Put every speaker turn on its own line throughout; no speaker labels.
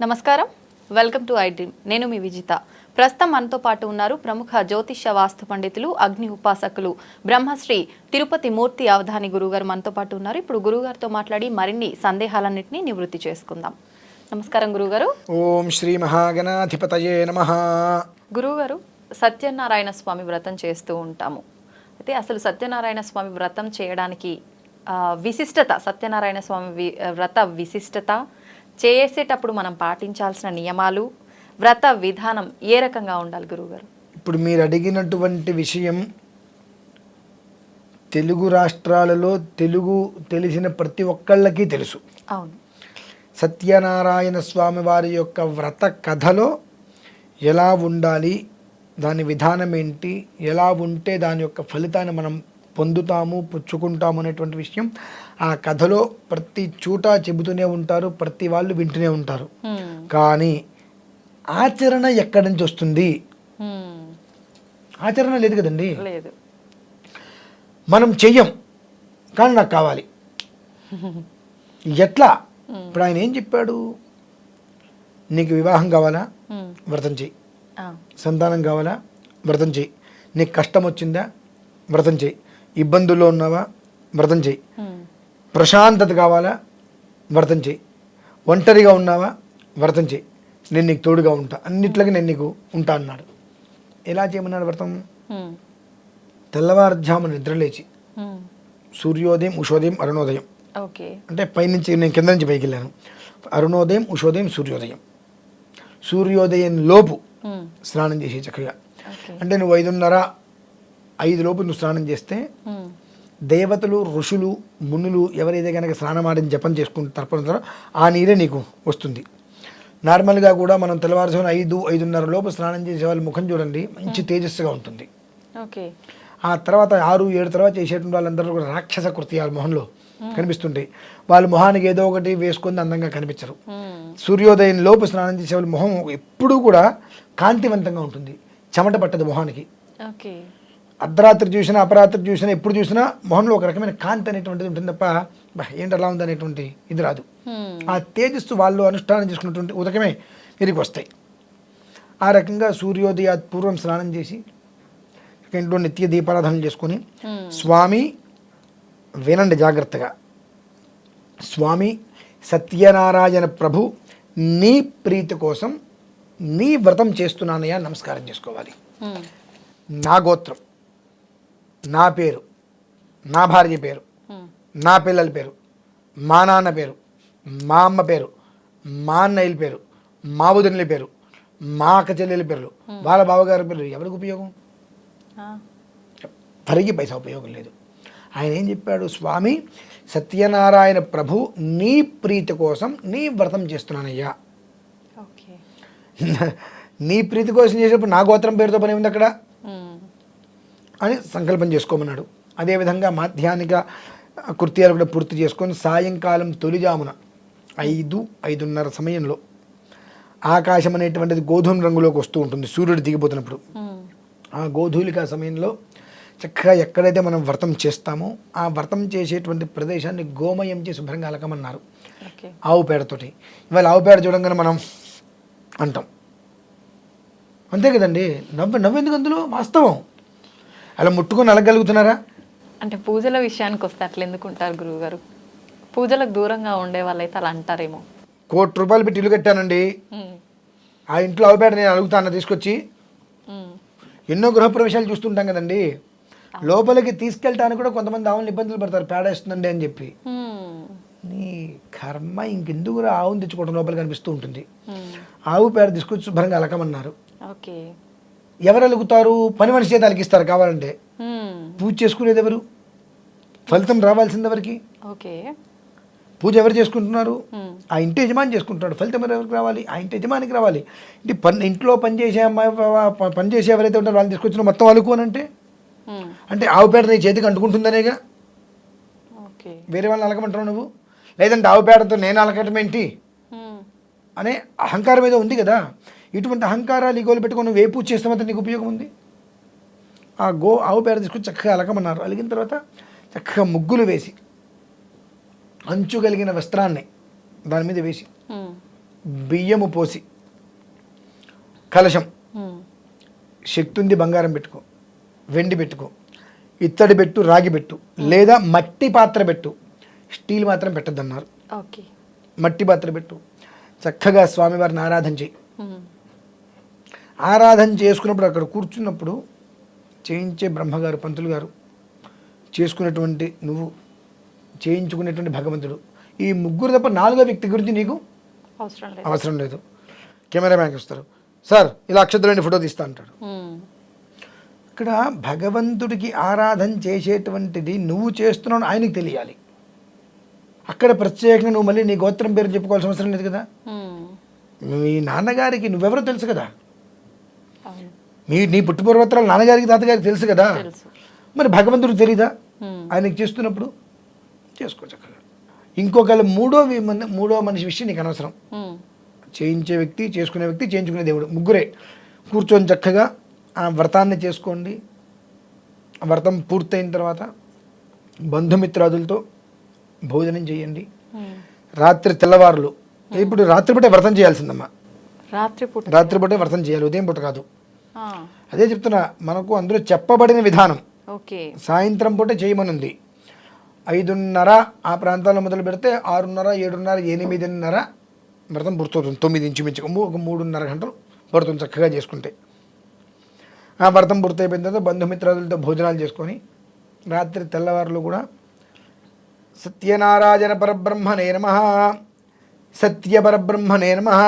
నమస్కారం, welcome to I dream. నేను మీ విజిత. ప్రస్తుతం మనతో పాటు ఉన్నారు ప్రముఖ జ్యోతిష్య వాస్తు పండితులు, అగ్ని ఉపాసకులు, బ్రహ్మశ్రీ తిరుపతి మూర్తి అవధాని గురుగారు మనతో పాటు ఉన్నారు. ఇప్పుడు గురుగారితో మాట్లాడి మరిన్ని సందేహాలన్నింటినీ నివృత్తి చేసుకుందాం. నమస్కారం గురుగారు.
ఓం శ్రీ మహాగణాధిపతయే నమః.
గురుగారు, సత్యనారాయణ స్వామి వ్రతం చేస్తూ ఉంటాము. అయితే అసలు సత్యనారాయణ స్వామి వ్రతం చేయడానికి విశిష్టత, సత్యనారాయణ స్వామి వ్రత విశిష్టత, చేసేటప్పుడు మనం పాటించాల్సిన నియమాలు, వ్రత విధానం ఏ రకంగా ఉండాలి గురువుగారు?
ఇప్పుడు మీరు అడిగినటువంటి విషయం తెలుగు రాష్ట్రాలలో తెలుగు తెలిసిన ప్రతి ఒక్కళ్ళకి తెలుసు.
అవును.
సత్యనారాయణ స్వామి వారి యొక్క వ్రత కథలో ఎలా ఉండాలి, దాని విధానం ఏంటి, ఎలా ఉంటే దాని యొక్క ఫలితాన్ని మనం పొందుతాము, పుచ్చుకుంటాము అనేటువంటి విషయం ఆ కథలో ప్రతి చోట చెబుతూనే ఉంటారు, ప్రతి వాళ్ళు వింటూనే ఉంటారు. కానీ ఆచరణ ఎక్కడి నుంచి వస్తుంది? ఆచరణ లేదు కదండి.
లేదు.
మనం చెయ్యం కానీ నాకు కావాలి. ఎట్లా? ఇప్పుడు ఆయన ఏం చెప్పాడు? నీకు వివాహం కావాలా? వ్రతం చెయ్యి. సంతానం కావాలా? వ్రతం చెయ్యి. నీకు కష్టం వచ్చిందా? వ్రతం చెయ్యి. ఇబ్బందుల్లో ఉన్నావా? వ్రతం చెయ్యి. ప్రశాంతత కావాలా? వ్రతం చెయ్యి. ఒంటరిగా ఉన్నావా? వ్రతం చెయ్యి. నేను నీకు తోడుగా ఉంటా, అన్నిట్లకి నేను నీకు ఉంటా అన్నాడు. ఎలా చేయమన్నాడు వ్రతం? తెల్లవారుజామున నిద్రలేచి సూర్యోదయం, ఉషోదయం, అరుణోదయం, అంటే పైనుంచి నేను కింద నుంచి పైకి వెళ్ళాను. అరుణోదయం, ఉషోదయం, సూర్యోదయం. సూర్యోదయం లోపు స్నానం చేసి చక్కగా, అంటే నువ్వు 5:30, 5 లోపు నువ్వు స్నానం చేస్తే దేవతలు, ఋషులు, మునులు ఎవరైతే కనుక స్నానమాడిని జపం చేసుకుంటూ తర్పణతారో ఆ నీరే నీకు వస్తుంది. నార్మల్గా కూడా మనం తెల్లవారుజామున 5, 5:30 లోపు స్నానం చేసే వాళ్ళ ముఖం చూడండి, మంచి తేజస్సుగా ఉంటుంది. ఆ తర్వాత 6, 7 తర్వాత చేసేటువంటి వాళ్ళందరూ కూడా రాక్షస కృత్యాలు మొహంలో కనిపిస్తుంటాయి. వాళ్ళ మొహానికి ఏదో ఒకటి వేసుకొని అందంగా కనిపించరు. సూర్యోదయం లోపు స్నానం చేసే వాళ్ళ మొహం ఎప్పుడూ కూడా కాంతివంతంగా ఉంటుంది, చెమట పట్టదు మొహానికి. అర్ధరాత్రి చూసినా, అపరాత్రి చూసినా, ఎప్పుడు చూసినా మొహంలో ఒక రకమైన కాంతి అనేటువంటిది ఉంటుంది తప్ప ఏంటి అలా ఉంది అనేటువంటి ఇది రాదు. ఆ తేజస్సు వాళ్ళు అనుష్ఠానం చేసుకున్నటువంటి ఉదకమే వీరికి వస్తాయి. ఆ రకంగా సూర్యోదయ పూర్వం స్నానం చేసి ఇంట్లో నిత్య దీపారాధన చేసుకొని, స్వామి వినండి జాగ్రత్తగా, స్వామి సత్యనారాయణ ప్రభు నీ ప్రీతి కోసం నీ వ్రతం చేస్తున్నానయ్యా నమస్కారం చేసుకోవాలి. నా గోత్రం, నా పేరు, నా భార్య పేరు, నా పిల్లల పేరు, మా నాన్న పేరు, మా అమ్మ పేరు, మా అన్నయ్యల పేరు, మా వదినల పేరు, మా అక్క చెల్లెల పేర్లు, వాళ్ళ బావగారి పేరు, ఎవరికి ఉపయోగం? ఎవరికి పైసా ఉపయోగం లేదు. ఆయన ఏం చెప్పాడు? స్వామి సత్యనారాయణ ప్రభు నీ ప్రీతి కోసం నీ వ్రతం చేస్తున్నానయ్యా. నీ ప్రీతి కోసం చేసేటప్పుడు నా గోత్రం పేరుతో పని ఉంది అక్కడ అని సంకల్పం చేసుకోమన్నాడు. అదేవిధంగా మాధ్యాహ్నిక కృత్యాలు కూడా పూర్తి చేసుకొని సాయంకాలం తొలిజామున 5, 5:30 సమయంలో ఆకాశం అనేటువంటిది గోధుమ రంగులోకి వస్తూ ఉంటుంది సూర్యుడు దిగిపోతున్నప్పుడు. ఆ గోధూలిక సమయంలో చక్కగా ఎక్కడైతే మనం వ్రతం చేస్తామో ఆ వ్రతం చేసేటువంటి ప్రదేశాన్ని గోమయం చేసి శుభ్రంగా అలకమన్నారు, ఆవు పేడతోటి. ఇవాళ ఆవు పేడ చూడంగానే మనం అంటాం, అంతే కదండి. నవ్వెందుకు? అందులో వాస్తవం. అలా ముట్టుకొని అలగలుగుతున్నారా?
అంటే పూజల విషయానికి వస్తే అట్లా ఎందుకు ఉంటారు గురువుగారు? పూజలకు దూరంగా ఉండే వాళ్ళైతే అలా అంటారేమో.
1 కోటి రూపాయలు పెట్టి ఇల్లు కట్టానండి, ఆ ఇంట్లో ఆవుపేట నేను అడుగుతాను తీసుకొచ్చి. ఎన్నో గృహప్రవేశాలు చూస్తుంటాం కదండి, లోపలికి తీసుకెళ్ళటానికి కూడా కొంతమంది ఆవులను ఇబ్బందులు పడతారు, పేడ వేస్తుందండి అని చెప్పి. నీ కర్మ, ఇంకెందుకు ఆవును తెచ్చుకోవడం లోపలికి కనిపిస్తూ ఉంటుంది. ఆవు పేడ తీసుకొచ్చి శుభ్రంగా అలకమన్నారు. ఎవరు అలుగుతారు? పని మనిషి చేత అలిగిస్తారు కావాలంటే. పూజ చేసుకునేది ఎవరు? ఫలితం రావాల్సింది ఎవరికి? పూజ ఎవరు చేసుకుంటున్నారు? ఆ ఇంటి యజమాని చేసుకుంటున్నాడు. ఫలితం ఎవరికి రావాలి? ఆ ఇంటి యజమానికి రావాలి. ఇంట్లో పనిచేసే అమ్మాయి, పనిచేసే ఎవరైతే ఉంటారో వాళ్ళు తీసుకొచ్చిన మొత్తం అలుకోనంటే అంటే ఆవు పేడ నీ చేతికి అంటుకుంటుందనేగా. వేరే వాళ్ళని అలకమంటావు నువ్వు, లేదంటే ఆవు పేడతో నేను అలకటం ఏంటి అనే అహంకారం ఏదో ఉంది కదా. ఇటువంటి అహంకారాలు ఈగోలు పెట్టుకొని నువ్వు ఏ పూజ చేస్తామంటే నీకు ఉపయోగం ఉంది? ఆ ఆవు పేడ తీసుకొని చక్కగా అలకమన్నారు. అలిగిన తర్వాత చక్కగా ముగ్గులు వేసి అంచు కలిగిన వస్త్రాన్ని దాని మీద వేసి
ఉమ్,
బియ్యము పోసి కలశం
ఉమ్,
శక్తి ఉంది బంగారం పెట్టుకో, వెండి పెట్టుకో, ఇత్తడి పెట్టు, రాగి పెట్టు, లేదా మట్టి పాత్ర పెట్టు, స్టీల్ మాత్రం పెట్టద్దన్నారు.
ఓకే.
మట్టి పాత్ర పెట్టు, చక్కగా స్వామివారిని ఆరాధన చేయి.
ఉమ్,
ఆరాధన చేసుకున్నప్పుడు అక్కడ కూర్చున్నప్పుడు చేయించే బ్రహ్మగారు, పంతులు గారు, చేసుకునేటువంటి నువ్వు, చేయించుకునేటువంటి భగవంతుడు, ఈ ముగ్గురు తప్ప నాలుగో వ్యక్తి గురించి నీకు
అవసరం లేదు.
అవసరం లేదు. కెమెరా మ్యాన్కి వస్తారు, సార్ ఇలా అక్షతులని ఫోటో తీస్తా అంటాడు.
ఉమ్,
ఇక్కడ భగవంతుడికి ఆరాధన చేసేటువంటిది నువ్వు చేస్తున్నావు ఆయనకి తెలియాలి. అక్కడ ప్రత్యేకంగా నువ్వు మళ్ళీ నీ గోత్రం పేరు చెప్పుకోవాల్సిన అవసరం లేదు కదా.
ఉమ్,
మీ నాన్నగారికి నువ్వెవరో తెలుసు కదా,
అవును,
నీ పుట్టుపూర్వత్రాలు నాన్నగారికి తాతగారికి తెలుసు కదా.
తెలుసు.
మరి భగవంతుడికి తెలీదా?
ఉమ్,
ఆయనకి చేస్తున్నప్పుడు చేసుకో చక్కగా. ఇంకొకళ్ళు మూడో మనిషి విషయం నీకు అనవసరం.
ఉమ్,
చేయించే వ్యక్తి, చేసుకునే వ్యక్తి, చేయించుకునే దేవుడు, ముగ్గురే కూర్చొని చక్కగా ఆ వ్రతాన్ని చేసుకోండి. ఆ వ్రతం పూర్తయిన తర్వాత బంధుమిత్రాదులతో భోజనం చేయండి.
ఉమ్.
రాత్రి తెల్లవారులు, ఇప్పుడు రాత్రిపూటే వ్రతం చేయాల్సిందమ్మా.
రాత్రిపూట
వ్రతం చేయాలి, ఉదయం పూట కాదు.
ఆ,
అదే చెప్తున్నా, మనకు అందులో చెప్పబడిన విధానం.
ఓకే.
సాయంత్రం పూట చేయమనుంది. 5:30 ఆ ప్రాంతాల్లో మొదలు పెడితే 6:30, 7:30, 8:30 వ్రతం పూర్తవుతుంది. 9 ఇంచుమించు ఒక 3.5 గంటలు పడుతుంది చక్కగా చేసుకుంటే. ఆ వ్రతం పూర్తయిపోయిన తర్వాత బంధుమిత్రాదులతో భోజనాలు చేసుకొని రాత్రి తెల్లవారులు కూడా సత్యనారాయణ పరబ్రహ్మణే నమః, సత్య పరబ్రహ్మణే నమః,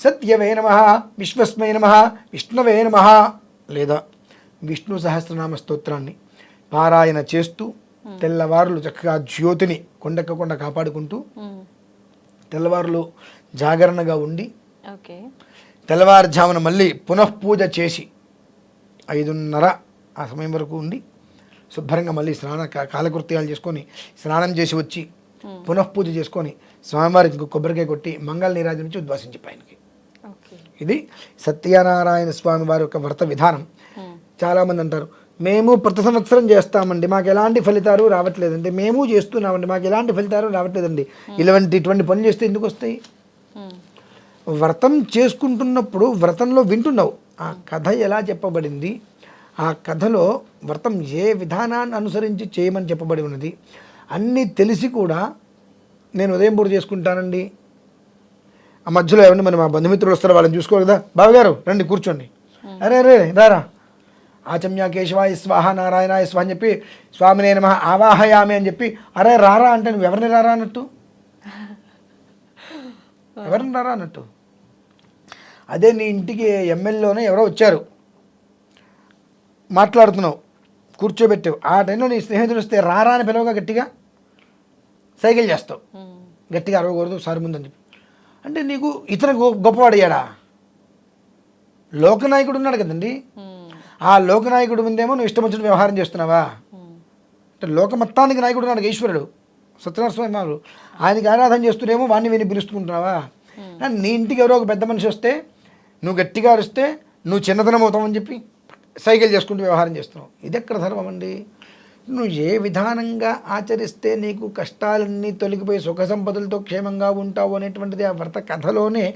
సత్యవే నమః, విశ్వస్మై నమః, విష్ణవే నమః, లేదా విష్ణు సహస్రనామ స్తోత్రాన్ని పారాయణ చేస్తూ తెల్లవారులు చక్కగా జ్యోతిని కొండెక్కకుండా కాపాడుకుంటూ
ఉమ్,
తెల్లవారులు జాగరణగా ఉండి
ఓకే.
తెల్లవారుజామున మళ్ళీ పునఃపూజ చేసి 5:30 ఆ సమయం వరకు ఉండి శుభ్రంగా మళ్ళీ కాలకృత్యాలు చేసుకొని స్నానం చేసి వచ్చి పునఃపూజ చేసుకొని స్వామివారికి ఇంకో కొబ్బరికాయ కొట్టి మంగళ నీరాజు నుంచి ఉద్వాసించి పైనకి.
ఓకే.
ఇది సత్యనారాయణ స్వామి వారి యొక్క వ్రత విధానం.
ఉమ్,
చాలామంది అంటారు, మేము ప్రతి సంవత్సరం చేస్తామండి, మాకు ఎలాంటి ఫలితాలు రావట్లేదండి. మేము చేస్తున్నామండి, మాకు ఎలాంటి ఫలితాలు రావట్లేదండి. ఇటువంటి పనులు చేస్తే ఎందుకు వస్తాయి?
ఉమ్,
వ్రతం చేసుకుంటున్నప్పుడు వ్రతంలో వింటున్నావు ఆ కథ ఎలా చెప్పబడింది, ఆ కథలో వ్రతం ఏ విధానాన్ని అనుసరించి చేయమని చెప్పబడి ఉన్నది అన్నీ తెలిసి కూడా నేను ఉదయం పూట చేసుకుంటానండి. ఆ మధ్యలో ఏమన్నా మరి మా బంధుమిత్రులు వస్తారు, వాళ్ళని చూసుకోవాలి కదా. బావగారు రండి కూర్చోండి, అరే రారా, ఆచమ్య కేశవాయ స్వాహ నారాయణాయ స్వాహ అని చెప్పి స్వామినే నమః ఆవాహయామి అని చెప్పి అరే రారా అంటే నువ్వు ఎవరిని రారా అన్నట్టు, ఎవరిని రారా అన్నట్టు. అదే నీ ఇంటికి ఎమ్మెల్యేలోనే ఎవరో వచ్చారు, మాట్లాడుతున్నావు, కూర్చోబెట్టావు, ఆ టైంలో నీ స్నేహితులు వస్తే రారా అని పిలవగా గట్టిగా సైకిల్ చేస్తావు,
ఉమ్,
గట్టిగా అరవకూడదు సారి ముందని చెప్పి. అంటే నీకు ఇతను గొప్పవాడయ్యాడా? లోకనాయకుడు ఉన్నాడు కదండి,
ఉమ్,
ఆ లోకనాయకుడు ముందేమో నువ్వు ఇష్టం వచ్చిన వ్యవహారం చేస్తున్నావా?
ఉమ్,
అంటే లోక మొత్తానికి నాయకుడు ఉన్నాడు ఈశ్వరుడు సత్యనారాయణ స్వామి వారు, ఆయనకి ఆరాధన చేస్తూనేమో వాడిని విని పిలుస్తుంటున్నావా? నీ ఇంటికి ఎవరో ఒక పెద్ద మనిషి వస్తే నువ్వు గట్టిగా అరిస్తే నువ్వు చిన్నతనం అవుతావని చెప్పి సైకిల్ చేసుకుంటూ వ్యవహారం చేస్తున్నావు. ఇది ఎక్కడ ధర్మం అండి? నువ్వు ఏ విధానంగా ఆచరిస్తే నీకు కష్టాలన్నీ తొలగిపోయి సుఖ సంపదలతో క్షేమంగా ఉంటావు అనేటువంటిది ఆ వ్రత కథలోనే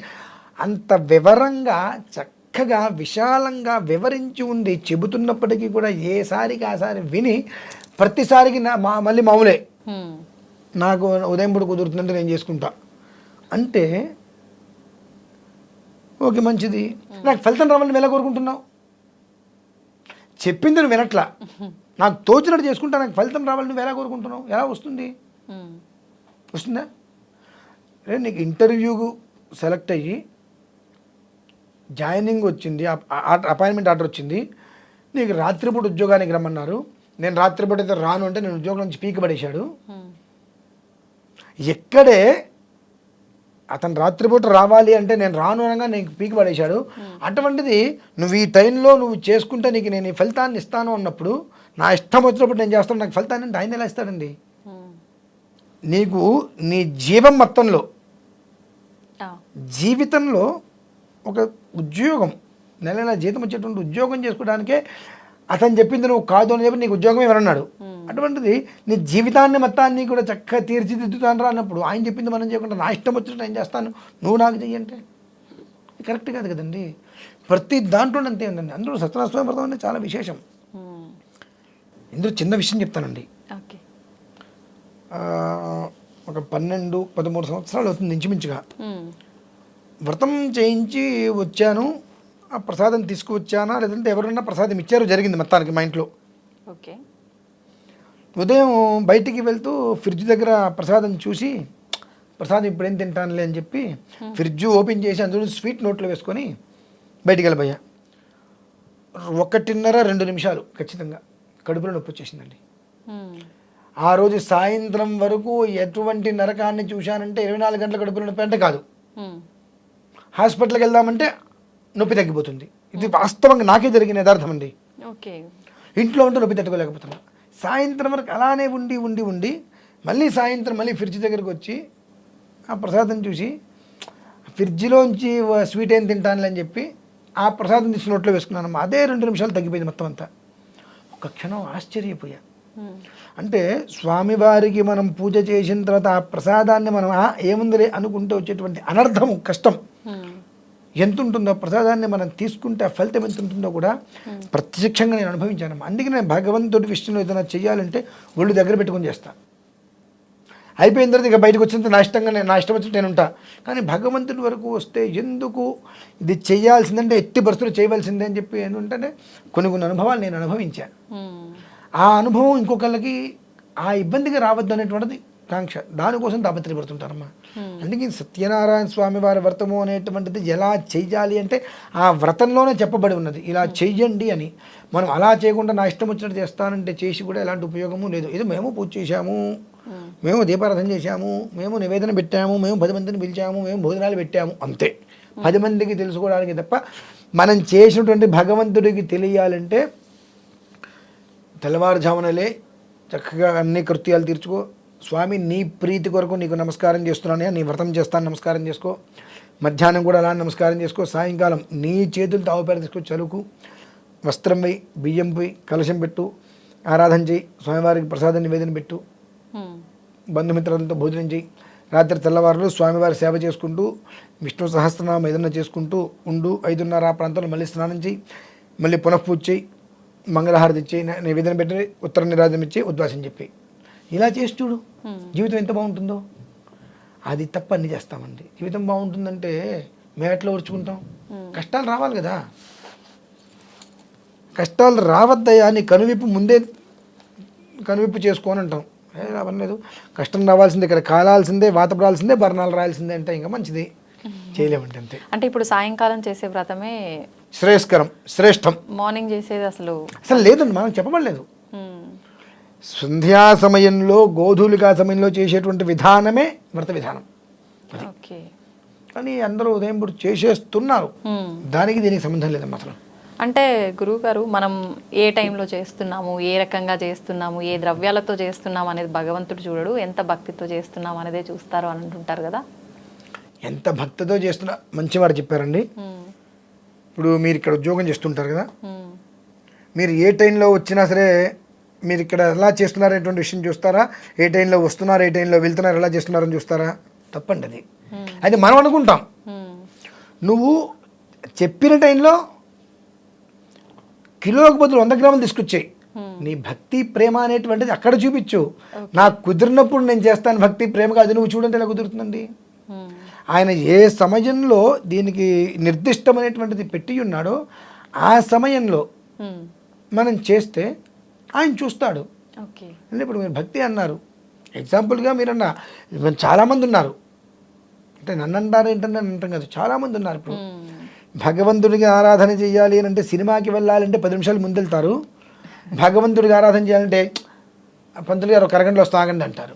అంత వివరంగా చక్కగా విశాలంగా వివరించి ఉంది. చెబుతున్నప్పటికీ కూడా ఏసారికి ఆసారి విని ప్రతిసారికి మళ్ళీ మామూలే,
ఉమ్,
నాకు ఉదయం పూట కుదురుతుందంటే నేను చేసుకుంటా అంటే ఓకే మంచిది. నాకు ఫలితం రావాలని ఎలా కోరుకుంటున్నావు? చెప్పింది నువ్వు వినట్లా, నాకు తోచినట్టు చేసుకుంటా, నాకు ఫలితం రావాలని నువ్వు ఎలా కోరుకుంటున్నావు? ఎలా వస్తుంది?
ఉమ్,
వస్తుందా? రే నీకు ఇంటర్వ్యూకు సెలెక్ట్ అయ్యి జాయినింగ్ వచ్చింది, అపాయింట్మెంట్ ఆర్డర్ వచ్చింది, నీకు రాత్రిపూట ఉద్యోగానికి రమ్మన్నారు, నేను రాత్రిపూట అయితే రాను అంటే నేను ఉద్యోగం నుంచి పీకబడేశాడు.
ఉమ్,
ఎక్కడే అతను రాత్రిపూట రావాలి అంటే నేను రాను అనగా నీకు పీకి పడేశాడు. అటువంటిది నువ్వు ఈ టైంలో నువ్వు చేసుకుంటే నీకు నేను ఈ ఫలితాన్ని ఇస్తాను అన్నప్పుడు, నా ఇష్టం వచ్చినప్పుడు నేను చేస్తాను, నాకు ఫలితాన్ని అంటే ఆయన ఎలా ఇస్తాడండి?
ఉమ్,
నీకు నీ జీవం మొత్తంలో
ఆ,
జీవితంలో ఒక ఉద్యోగం, నెల నెల జీతం వచ్చేటువంటి ఉద్యోగం చేసుకోవడానికే అతను చెప్పింది నువ్వు కాదు అని చెప్పి నీకు ఉద్యోగం ఎవరన్నాడు? అటువంటిది నీ జీవితాన్ని మొత్తాన్ని కూడా చక్కగా తీర్చిదిద్దుతాను రా అన్నప్పుడు ఆయన చెప్పింది మనం చేయకుండా నా ఇష్టం వచ్చినట్టు ఏం చేస్తాను, నువ్వు నాకు చెయ్యంటే కరెక్ట్ కాదు కదండి. ప్రతి దాంట్లో అంతే ఉందండి. అందులో సత్యనారాయణ స్వామి వ్రతం అంటే చాలా విశేషం. ఇందులో చిన్న విషయం చెప్తానండి.
ఓకే.
ఒక 12-13 సంవత్సరాలు అవుతుంది ఇంచుమించుగా. వ్రతం చేయించి వచ్చాను, ఆ ప్రసాదం తీసుకువచ్చానా లేదంటే ఎవరైనా ప్రసాదం ఇచ్చారో జరిగింది మొత్తానికి మా ఇంట్లో.
ఓకే.
ఉదయం బయటికి వెళ్తూ ఫ్రిడ్జ్ దగ్గర ప్రసాదం చూసి ప్రసాదం ఇప్పుడేం తింటానులే అని చెప్పి ఫ్రిడ్జ్ ఓపెన్ చేసి అందులో స్వీట్ నోట్లో వేసుకొని బయటికి వెళ్ళిపోయా. 1:30-2 నిమిషాలు ఖచ్చితంగా కడుపులో నొప్పి వచ్చేసిందండి. ఆ రోజు సాయంత్రం వరకు ఎటువంటి నరకాన్ని చూశానంటే 24 గంటల కడుపులో నొప్పి అంటే కాదు, హాస్పిటల్కి వెళ్దామంటే నొప్పి తగ్గిపోతుంది. ఇది వాస్తవంగా నాకే జరిగిన యథార్థం అండి.
ఓకే.
ఇంట్లో ఉంటే నొప్పి తట్టుకోలేకపోతున్నా. సాయంత్రం వరకు అలానే ఉండి మళ్ళీ సాయంత్రం మళ్ళీ ఫ్రిడ్జ్ దగ్గరకు వచ్చి ఆ ప్రసాదం చూసి ఫ్రిడ్జ్లోంచి స్వీట్ ఏం తింటానులే అని చెప్పి ఆ ప్రసాదం తీసి నోట్లో వేసుకున్నాను. అదే 2 నిమిషాలు తగ్గిపోయింది మొత్తం అంతా. ఒక క్షణం ఆశ్చర్యపోయా. అంటే స్వామివారికి మనం పూజ చేసిన తర్వాత ఆ ప్రసాదాన్ని మనం ఏముందిలే అనుకుంటే వచ్చేటువంటి అనర్థం, కష్టం ఎంత ఉంటుందో, ప్రసాదాన్ని మనం తీసుకుంటే ఆ ఫలితం ఎంత ఉంటుందో కూడా ప్రత్యక్షంగా నేను అనుభవించాను. అందుకే నేను భగవంతుడి విషయంలో ఏదైనా చేయాలంటే ఒళ్ళు దగ్గర పెట్టుకొని చేస్తాను. అయిపోయిన తర్వాత ఇక బయటకు వచ్చినంత నా ఇష్టం వచ్చినట్టు నేను ఉంటా. కానీ భగవంతుడి వరకు వస్తే ఎందుకు ఇది చేయాల్సిందంటే ఎట్టి పరిస్థితులు చేయవలసిందే అని చెప్పి ఏంటంటే కొన్ని అనుభవాలు నేను అనుభవించాను. ఆ అనుభవం ఇంకొకళ్ళకి ఆ ఇబ్బందిగా రావద్దు అనేటువంటిది కాంక్ష, దానికోసం తాపత్రయపడుతుంటారమ్మా. అందుకే సత్యనారాయణ స్వామి వారి వ్రతము అనేటువంటిది ఎలా చెయ్యాలి అంటే ఆ వ్రతంలోనే చెప్పబడి ఉన్నది, ఇలా చెయ్యండి అని. మనం అలా చేయకుండా నా ఇష్టం వచ్చినట్టు చేస్తానంటే చేసి కూడా ఎలాంటి ఉపయోగము లేదు. ఇది మేము పూజ చేశాము, మేము దీపారాధన చేశాము, మేము నివేదన పెట్టాము, మేము 10 మందిని పిలిచాము, మేము భోజనాలు పెట్టాము, అంతే. 10 మందికి తెలుసుకోవడానికి తప్ప మనం చేసినటువంటి భగవంతుడికి తెలియాలంటే తెల్లవారుజామునలే చక్కగా అన్ని కృత్యాలు తీర్చుకో, స్వామి నీ ప్రీతి కొరకు నీకు నమస్కారం చేస్తున్నానే, నీ వ్రతం చేస్తాను నమస్కారం చేసుకో, మధ్యాహ్నం కూడా అలా నమస్కారం చేసుకో, సాయంకాలం నీ చేతులతో ఆవుపేడ తీసుకొని చలుకు, వస్త్రం వేయి, బియ్యం పోయి, కలశం పెట్టు, ఆరాధన చేయి, స్వామివారికి ప్రసాదం నివేదన పెట్టు, బంధుమిత్రులతో భోజనం చేయి, రాత్రి తెల్లవారులు స్వామివారి సేవ చేసుకుంటూ విష్ణు సహస్రనామం ఏదన్నా చేసుకుంటూ ఉండు. 5:30 ఆ ప్రాంతంలో మళ్ళీ స్నానం చేయి, మళ్ళీ పునఃపూజ చేయి, మంగళహారతి ఇచ్చి, నివేదన పెట్టి, ఉత్తర నిరాజనం ఇచ్చి, ఉద్వాసం చెప్పి, ఇలా చేసి చూడు జీవితం ఎంత బాగుంటుందో. అది తప్ప అన్ని చేస్తామండి. జీవితం బాగుంటుందంటే మేము ఎట్లా ఓర్చుకుంటాం? కష్టాలు రావాలి కదా. కష్టాలు రావద్దయా, నీ కనువిప్పు చేసుకోని అంటాం. రావట్లేదు, కష్టం రావాల్సిందే, ఇక్కడ కాలాల్సిందే, వాతపడాల్సిందే, బర్ణాలు రాయాల్సిందే అంటే ఇంకా మంచిది, చేయలేమంటే అంతే.
అంటే ఇప్పుడు సాయంకాలం చేసే వ్రతమే
శ్రేయస్కరం, శ్రేష్టం.
మార్నింగ్ చేసేది అసలు
లేదండి, మనం చెప్పబడలేదు. సంధ్యా సమయంలో, గోధూలికా సమయంలో చేసేటువంటి విధానమే వ్రత విధానం.
ఓకే.
కానీ అందరూ ఉదయం పూట చేసేస్తున్నారు, దానికి దీనికి సంబంధం లేదమ్మా అసలు.
అంటే గురువుగారు, మనం ఏ టైంలో చేస్తున్నాము, ఏ రకంగా చేస్తున్నాము, ఏ ద్రవ్యాలతో చేస్తున్నాము అనేది భగవంతుడు చూడడు, ఎంత భక్తితో చేస్తున్నాము అనేదే చూస్తారు అని అంటుంటారు కదా.
ఎంత భక్తితో చేస్తున్నా, మంచివాడు చెప్పారండి. ఇప్పుడు మీరు ఇక్కడ ఉద్యోగం చేస్తుంటారు కదా, మీరు ఏ టైంలో వచ్చినా సరే మీరు ఇక్కడ ఎలా చేస్తున్నారు అనేటువంటి విషయం చూస్తారా? ఏ టైంలో వస్తున్నారు, ఏ టైంలో వెళ్తున్నారు, ఎలా చేస్తున్నారని చూస్తారా? తప్పండి అది. అది మనం అనుకుంటాం. నువ్వు చెప్పిన టైంలో కిలోకి బదులు 100 గ్రాములు తీసుకొచ్చాయి. నీ భక్తి ప్రేమ అనేటువంటిది అక్కడ చూపించు. నాకు కుదిరినప్పుడు నేను చేస్తాను భక్తి ప్రేమగా, అది నువ్వు చూడంటే ఎలా కుదురుతుందండి? ఆయన ఏ సమయంలో దీనికి నిర్దిష్టమైనటువంటిది పెట్టి ఉన్నాడో ఆ సమయంలో మనం చేస్తే ఆయన చూస్తాడు. అంటే ఇప్పుడు మీరు భక్తి అన్నారు, ఎగ్జాంపుల్గా మీరన్నా చాలామంది ఉన్నారు, అంటే నన్ను అంటారు ఏంటంటే అంటాం కదా, చాలామంది ఉన్నారు. ఇప్పుడు భగవంతుడికి ఆరాధన చేయాలి అని అంటే సినిమాకి వెళ్ళాలంటే 10 నిమిషాలు ముందెళ్తారు, భగవంతుడికి ఆరాధన చేయాలంటే పంతులు గారు 1 అరగంటలో వస్తా ఆగండి అంటారు.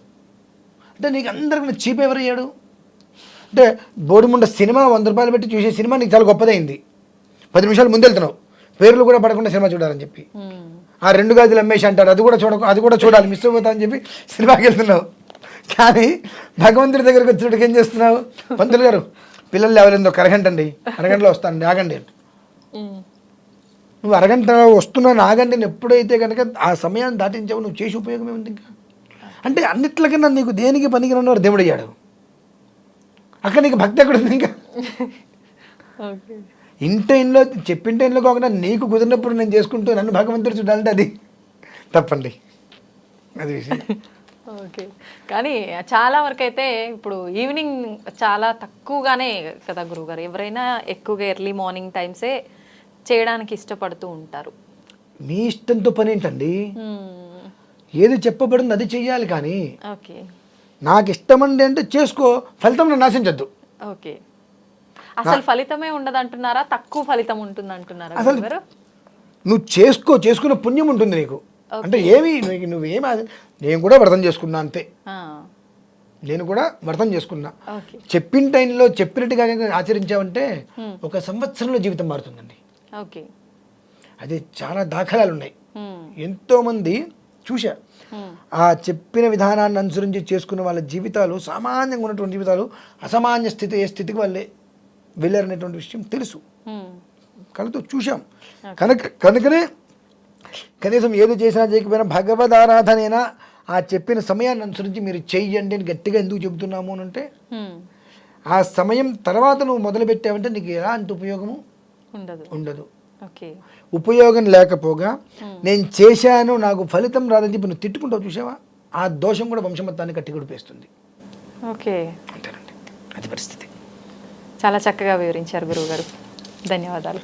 అంటే నీకు అందరికీ చీప్ ఎవరయ్యాడు? అంటే బోడిముండ సినిమా 100 రూపాయలు పెట్టి చూసే సినిమా నీకు చాలా గొప్పదైంది, 10 నిమిషాలు ముందెళ్తున్నావు, పేర్లు కూడా పడకుండా సినిమా చూడాలని చెప్పి, ఆ 2 గదులు అమ్మేసి అంటారు, అది కూడా చూడాలి, మిస్ అయిపోతా అని చెప్పి సినిమాకి వెళ్తున్నావు. కానీ భగవంతుడి దగ్గరికి వచ్చినట్టుగా ఏం చేస్తున్నావు? పంతులు గారు పిల్లలు ఎవరైందో 1 అరగంట అండి, 1 అరగంటలో వస్తానండి ఆగండి. నువ్వు అరగంట వస్తున్నా నాగంటని ఎప్పుడైతే కనుక ఆ సమయాన్ని దాటించావు నువ్వు చేసి ఉపయోగం ఏముంది ఇంకా? అంటే అన్నిట్లకన్నా నీకు దేనికి పనికిరానివాడు దేవుడు అయ్యాడు. అక్కడ నీకు భక్తి ఎక్కడ ఉంది ఇంకా?
ఓకే.
ఇంట్లో చెప్పింటే ఇంట్లో కాకుండా నీకు కుదిరినప్పుడు నేను చేసుకుంటూ నన్ను భగవంతుడు చూడాలంటే అది తప్పండి. అది విషయం.
ఓకే. కానీ చాలా వరకు అయితే ఇప్పుడు ఈవినింగ్ చాలా తక్కువగానే కదా గురువుగారు, ఎవరైనా ఎక్కువగా ఎర్లీ మార్నింగ్ టైమ్సే చేయడానికి ఇష్టపడుతూ ఉంటారు.
మీ ఇష్టంతో పని ఏంటండి? ఏది చెప్పబడింది అది చెయ్యాలి. కానీ
ఓకే.
నాకు ఇష్టమండి అంటే చేసుకో, ఫలితం నన్ను ఆశించద్దు.
ఓకే. అసలు ఫలితమే ఉండదు అంటున్నారా, తక్కువ ఫలితం ఉంటుంది అంటున్నారా
అసలు
గురువుగారు?
నువ్వు చేసుకున్న పుణ్యం ఉంటుంది నీకు. అంటే ఏమి నువ్వేమి నేను కూడా వ్రతం చేసుకున్నా అంతే. నేను కూడా వ్రతం చేసుకున్నా.
ఓకే.
చెప్పిన టైంలో చెప్పినట్టుగా ఆచరించావంటే 1 సంవత్సరంలో జీవితం మారుతుందండి.
ఓకే.
అది చాలా దాఖలాలు ఉన్నాయి. ఎంతోమంది చూశా ఆ చెప్పిన విధానాన్ని అనుసరించి చేసుకున్న వాళ్ళ జీవితాలు, సామాన్యంగా ఉన్నటువంటి జీవితాలు అసామాన్య స్థితి, ఏ స్థితికి వాళ్ళే వెళ్ళారనేటువంటి విషయం తెలుసు, కళ్ళతో చూశాం. కనుకనే కనీసం ఏది చేసినా చేయకపోయినా భగవద్ ఆరాధనైనా ఆ చెప్పిన సమయాన్ని అనుసరించి మీరు చెయ్యండి అని గట్టిగా ఎందుకు చెబుతున్నాము అని అంటే, ఆ సమయం తర్వాత నువ్వు మొదలుపెట్టావంటే నీకు ఎలాంటి ఉపయోగము ఉండదు.
ఓకే.
ఉపయోగం లేకపోగా నేను చేశాను నాకు ఫలితం రాదని చెప్పి నువ్వు తిట్టుకుంటావు చూసావా, ఆ దోషం కూడా వంశమత్తాన్ని కట్టి కొడిపేస్తుంది.
ఓకే.
అంతేనండి, అది పరిస్థితి.
చాలా చక్కగా వివరించారు గురువుగారు. ధన్యవాదాలు.